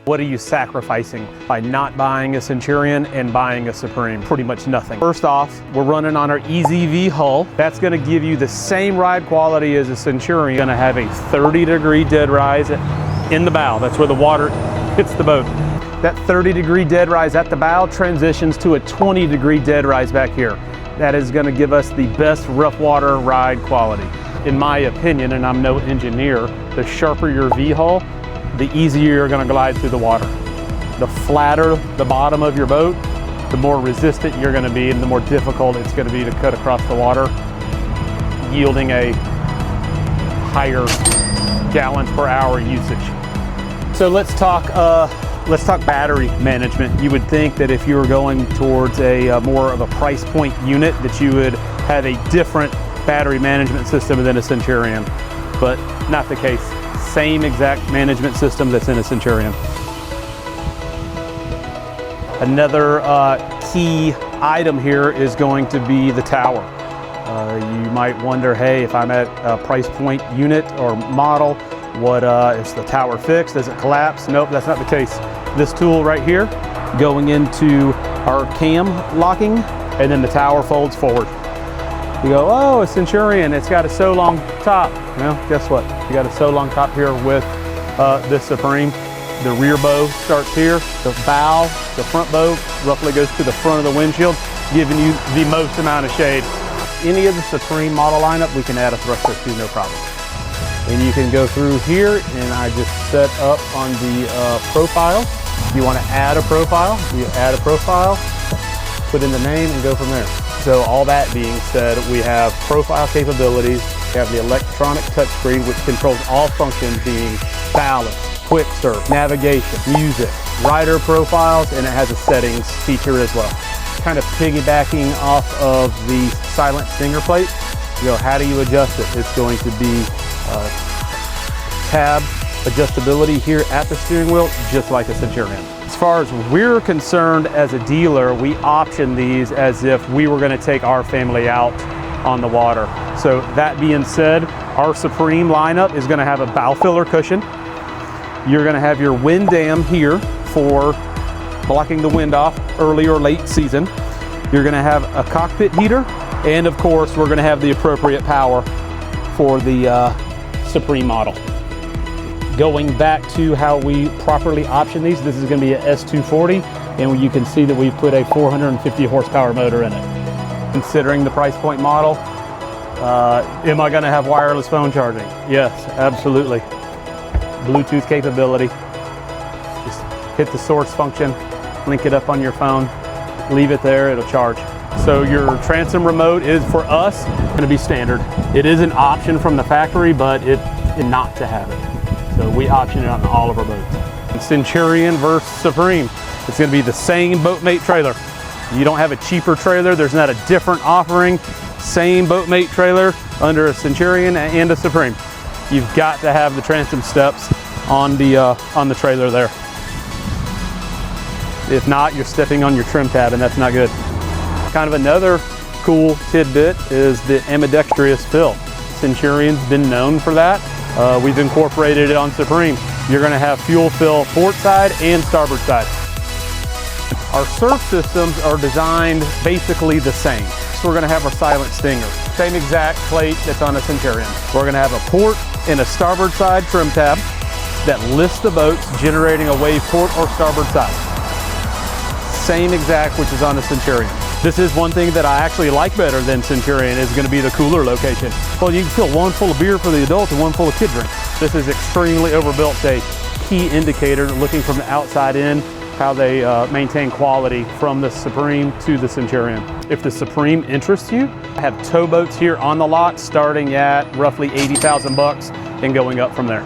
What are you sacrificing by not buying a Centurion and buying a Supreme? Pretty much nothing. First off, we're running on our EZV hull. That's gonna give you the same ride quality as a Centurion. Gonna have a 30-degree dead rise in the bow. That's where the water hits the boat. That 30-degree dead rise at the bow transitions to a 20-degree dead rise back here. That is gonna give us the best rough water ride quality. In my opinion, and I'm no engineer, the sharper your V-hull, the easier you're gonna glide through the water. The flatter the bottom of your boat, the more resistant you're gonna be and the more difficult it's gonna be to cut across the water, yielding a higher gallons per hour usage. So let's talk battery management. You would think that if you were going towards a more of a price point unit that you would have a different battery management system than a Centurion, but not the case. Same exact management system that's in a Centurion. Another key item here is going to be the tower. You might wonder, hey, if I'm at a price point unit or model, what is the tower fixed? Does it collapse? Nope, that's not the case. This tool right here, going into our cam locking, and then the tower folds forward. You go, oh, a Centurion, it's got a so long top. Well, guess what? You got a so long top here with this Supreme. The rear bow starts here. The bow, the front bow, roughly goes to the front of the windshield, giving you the most amount of shade. Any of the Supreme model lineup, we can add a thruster to, no problem. And you can go through here, and I just set up on the profile. You want to add a profile, you add a profile, put in the name, and go from there. So all that being said, we have profile capabilities. We have the electronic touchscreen, which controls all functions, being ballast, quick serve, navigation, music, rider profiles, and it has a settings feature as well. Kind of piggybacking off of the silent stinger plate. You know, how do you adjust it? It's going to be tab adjustability here at the steering wheel, just like a Centurion. As far as we're concerned as a dealer, we option these as if we were going to take our family out on the water. So that being said, our Supreme lineup is going to have a bow filler cushion. You're going to have your wind dam here for blocking the wind off early or late season. You're going to have a cockpit heater, and of course we're going to have the appropriate power for the Supreme model. Going back to how we properly option these, this is going to be a S240, and you can see that we've put a 450 horsepower motor in it. Considering the price point model, am I going to have wireless phone charging? Yes, absolutely. Bluetooth capability. Just hit the source function, link it up on your phone, leave it there, it'll charge. So your transom remote is, for us, going to be standard. It is an option from the factory, but it's not to have it. So we option it on all of our boats. Centurion versus Supreme. It's going to be the same boatmate trailer. You don't have a cheaper trailer. There's not a different offering. Same boatmate trailer under a Centurion and a Supreme. You've got to have the transom steps on the trailer there. If not, you're stepping on your trim tab, and that's not good. Kind of another cool tidbit is the ambidextrous fill. Centurion's been known for that. We've incorporated it on Supreme. You're going to have fuel fill port side and starboard side. Our surf systems are designed basically the same. So we're going to have our silent stinger, same exact plate that's on a Centurion. We're going to have a port and a starboard side trim tab that lifts the boats, generating a wave port or starboard side. Same exact, which is on a Centurion. This is one thing that I actually like better than Centurion, is going to be the cooler location. Well, you can fill one full of beer for the adult and one full of kid drink. This is extremely overbuilt. A key indicator looking from the outside in, how they maintain quality from the Supreme to the Centurion. If the Supreme interests you, I have towboats here on the lot starting at roughly $80,000 and going up from there.